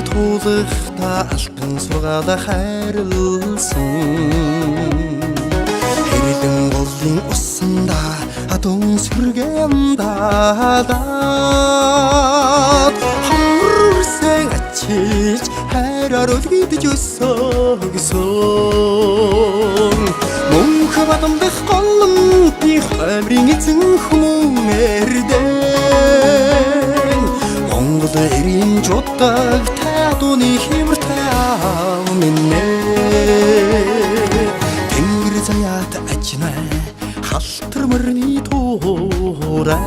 туулахта алтан сургаалаа хайрлсан хэрэлэн голын усанда адун сүргэмдаад хамрсан ачиж хайраар үлгийдэж өссөө гэсэн мөнх бадамдах голон би хамрын эзэн хүмүүрдэн Монгол эрийн жудаг тадууны хэмэртэй минь тэнгэр заяат ажнаа халтар мөрний туурай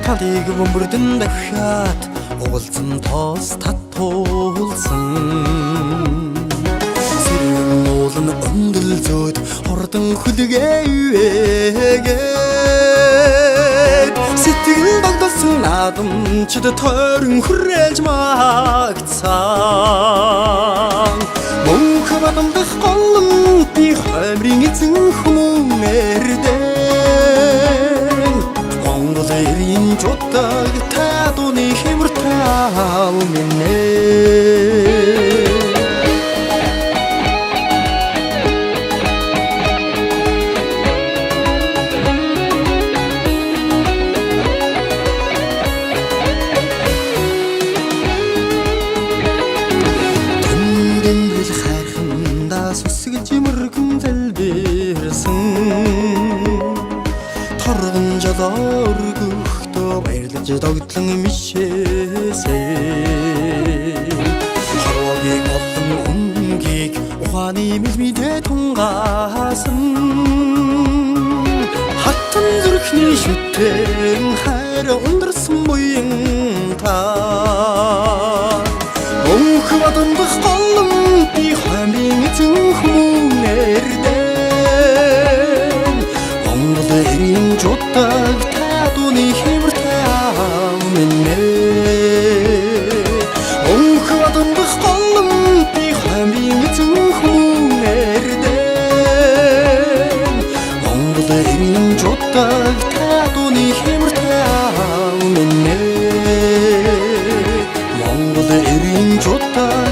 талыг бөмбөрдөн дахиад угалзан тоос татуулсан сэрэн уулан өндөл зөөд хордон хүлгээвэгээ сэтгэл дагдсан наадамчд тойрон хүрээлж магтсан мөнх бадамдах голон би хамрын эзэн хүмүүрдэн Монгол эрийн жудаг тадууны хэмэртэй минь Сүсгэж мөргөн залбирсан торгон жолооргөхдөө баярлаж догтлон мишээсэй харвагийн олон өнгийг ухааны мэлмидэ тунгаасан хатан зүрхний шүтэн хайр ундрсан буян та мөнх бадамдах голон би хамрын эзэн хүмүүрдэн Монгол эрийн жудаг тадууны хэмэртэй минь мөнх бадамдах голон би хамрын эзэн хүмүүрдэн Монгол эрийн жудаг тадууны хэмэртэй минь Монгол эрийн жудаг